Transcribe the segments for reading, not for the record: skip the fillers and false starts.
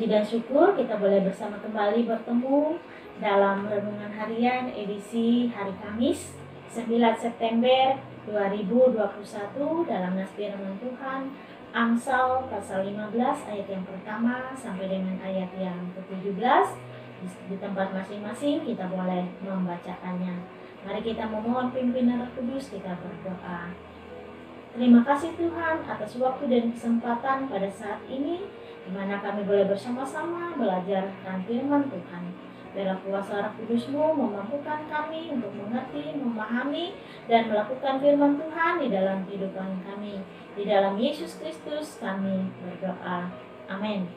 Puji dan syukur kita boleh bersama kembali bertemu dalam renungan harian edisi hari Kamis 9 September 2021 dalam nas firman Tuhan Amsal pasal 15 ayat yang pertama sampai dengan ayat yang ke-17. Di tempat masing-masing kita boleh membacakannya. Mari kita memohon pimpinan Roh Kudus, kita berdoa. Terima kasih Tuhan atas waktu dan kesempatan pada saat ini di mana kami boleh bersama-sama belajar tentang firman Tuhan. Biarlah kuasa Roh Kudus-Mu memampukan kami untuk mengerti, memahami, dan melakukan firman Tuhan di dalam kehidupan kami. Di dalam Yesus Kristus kami berdoa. Amin.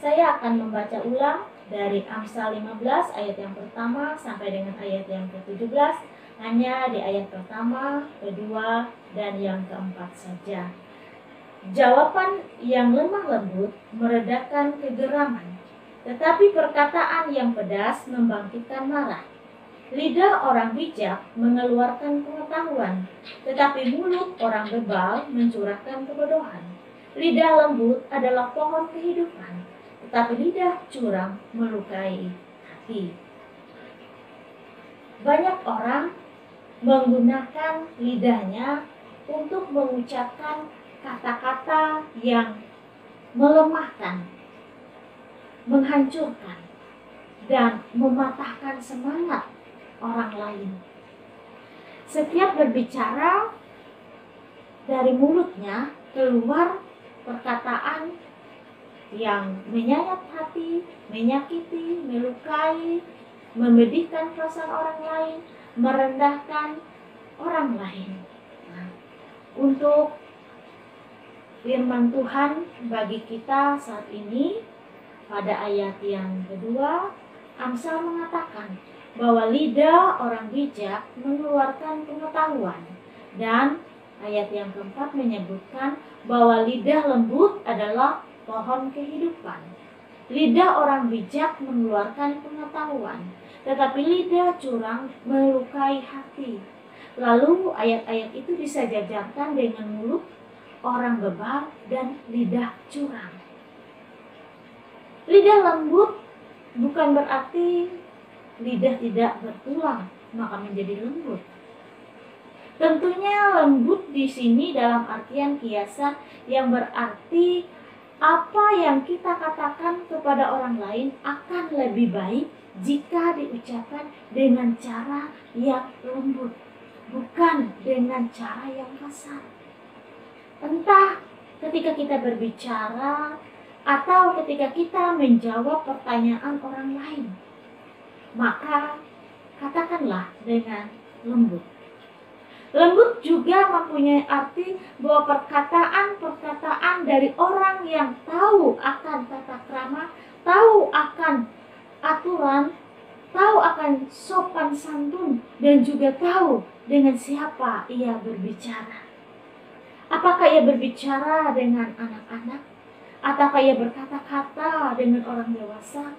Saya akan membaca ulang dari Amsal 15 ayat yang pertama sampai dengan ayat yang ke-17. Hanya di ayat pertama, kedua, dan yang keempat saja. Jawaban yang lemah lembut meredakan kegeraman, tetapi perkataan yang pedas membangkitkan marah. Lidah orang bijak mengeluarkan pengetahuan, tetapi mulut orang bebal mencurahkan kebodohan. Lidah lembut adalah pohon kehidupan, tetapi lidah curang melukai hati. Banyak orang menggunakan lidahnya untuk mengucapkan kata-kata yang melemahkan, menghancurkan, dan mematahkan semangat orang lain. Setiap berbicara, dari mulutnya keluar perkataan yang menyayat hati, menyakiti, melukai, memedihkan perasaan orang lain, merendahkan orang lain. Untuk firman Tuhan bagi kita saat ini, pada ayat yang kedua, Amsal mengatakan bahwa lidah orang bijak mengeluarkan pengetahuan, dan ayat yang keempat menyebutkan bahwa lidah lembut adalah pohon kehidupan. Lidah orang bijak mengeluarkan pengetahuan, tetapi lidah curang melukai hati. Lalu ayat-ayat itu disejajarkan dengan mulut orang bebal dan lidah curang. Lidah lembut bukan berarti lidah tidak bertulang maka menjadi lembut. Tentunya lembut di sini dalam artian kiasan yang berarti apa yang kita katakan kepada orang lain akan lebih baik jika diucapkan dengan cara yang lembut, bukan dengan cara yang kasar. Entah ketika kita berbicara atau ketika kita menjawab pertanyaan orang lain, maka katakanlah dengan lembut. Lembut juga mempunyai arti bahwa perkataan-perkataan dari orang yang tahu akan tata krama, tahu akan aturan, tahu akan sopan santun, dan juga tahu dengan siapa ia berbicara. Apakah ia berbicara dengan anak-anak, ataukah ia berkata-kata dengan orang dewasa,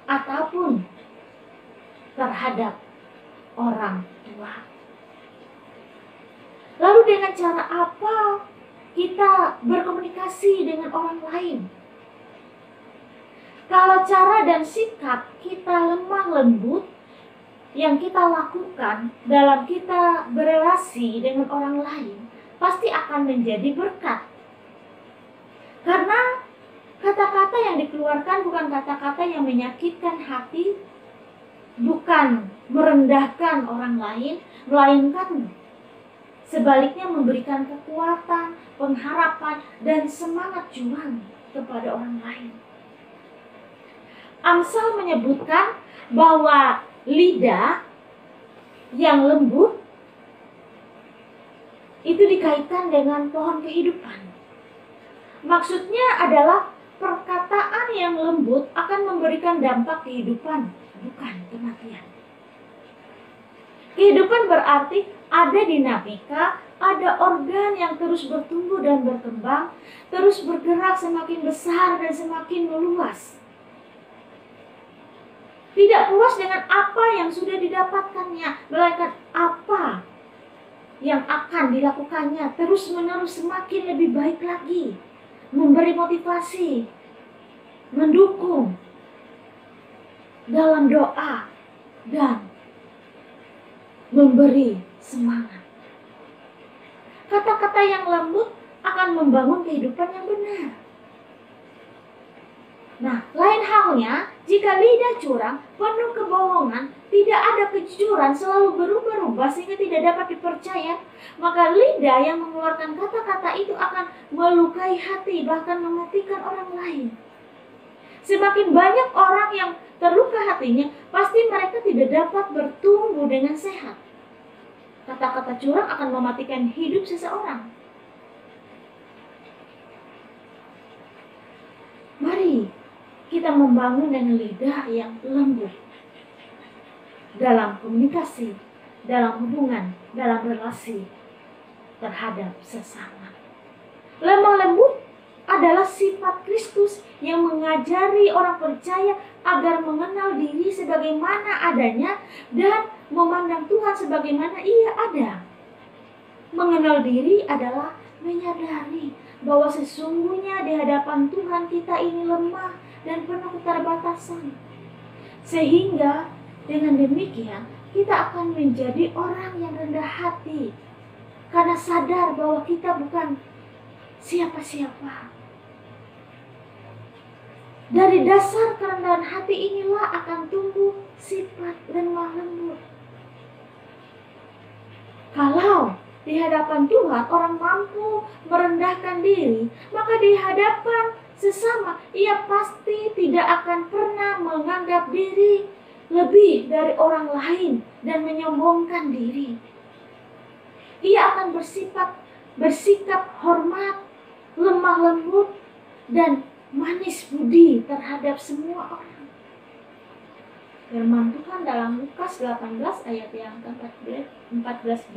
ataupun terhadap orang tua. Lalu dengan cara apa kita berkomunikasi dengan orang lain? Kalau cara dan sikap kita lemah lembut yang kita lakukan dalam kita berelasi dengan orang lain, pasti akan menjadi berkat. Karena kata-kata yang dikeluarkan bukan kata-kata yang menyakitkan hati, bukan merendahkan orang lain, melainkan sebaliknya memberikan kekuatan, pengharapan, dan semangat juang kepada orang lain. Amsal menyebutkan bahwa lidah yang lembut itu dikaitkan dengan pohon kehidupan. Maksudnya adalah perkataan yang lembut akan memberikan dampak kehidupan, bukan kematian. Kehidupan berarti ada dinamika, ada organ yang terus bertumbuh dan berkembang, terus bergerak semakin besar dan semakin meluas. Tidak puas dengan apa yang sudah didapatkannya, melainkan apa yang akan dilakukannya terus menerus semakin lebih baik lagi, memberi motivasi, mendukung dalam doa, dan memberi semangat. Kata-kata yang lembut akan membangun kehidupan yang benar. Nah, lain halnya jika lidah curang, penuh kebohongan, tidak ada kejujuran, selalu berubah-ubah sehingga tidak dapat dipercaya, maka lidah yang mengeluarkan kata-kata itu akan melukai hati, bahkan mematikan orang lain. Semakin banyak orang yang terluka hatinya, pasti mereka tidak dapat bertumbuh dengan sehat. Kata-kata curang akan mematikan hidup seseorang. Mari kita membangun dengan lidah yang lembut dalam komunikasi, dalam hubungan, dalam relasi terhadap sesama. Lemah lembut adalah sifat Kristus yang mengajari orang percaya agar mengenal diri sebagaimana adanya dan memandang Tuhan sebagaimana Ia ada. Mengenal diri adalah menyadari bahwa sesungguhnya di hadapan Tuhan kita ini lemah dan penuh keterbatasan. Sehingga dengan demikian kita akan menjadi orang yang rendah hati karena sadar bahwa kita bukan siapa-siapa. Dari dasar kerendahan hati inilah akan tumbuh sifat lemah lembut. Kalau di hadapan Tuhan orang mampu merendahkan diri, maka di hadapan sesama ia pasti tidak akan pernah menganggap diri lebih dari orang lain dan menyombongkan diri. Ia akan bersikap hormat, lemah lembut, dan manis budi terhadap semua orang. Firman Tuhan dalam Lukas 18 ayat yang ke-14b.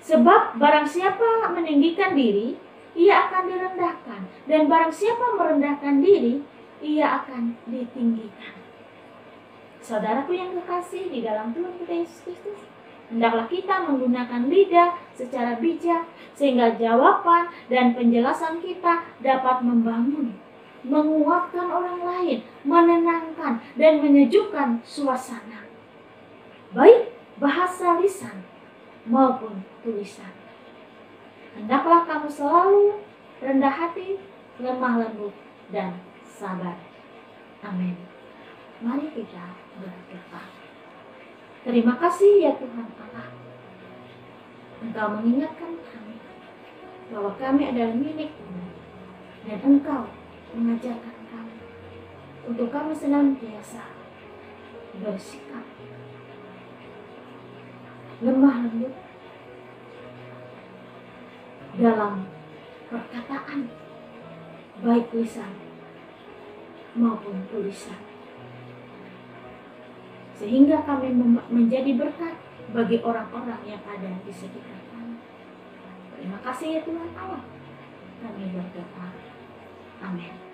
Sebab barang siapa meninggikan diri, ia akan direndahkan. Dan barang siapa merendahkan diri, ia akan ditinggikan. Saudaraku yang kekasih di dalam Tuhan kita Yesus Kristus, hendaklah kita menggunakan lidah secara bijak sehingga jawaban dan penjelasan kita dapat membangun, menguatkan orang lain, menenangkan dan menyejukkan suasana. Baik bahasa lisan maupun tulisan. Hendaklah kamu selalu rendah hati, lemah lembut, dan sabar. Amin. Mari kita berdoa. Terima kasih ya Tuhan Allah. Engkau mengingatkan kami bahwa kami adalah milik-Mu dan Engkau mengajarkan kami untuk kami senantiasa bersikap lemah lembut dalam perkataan, baik lisan maupun tulisan, sehingga kami menjadi berkat bagi orang-orang yang ada di sekitar kami. Terima kasih ya Tuhan Allah. Kami berdoa. Amin.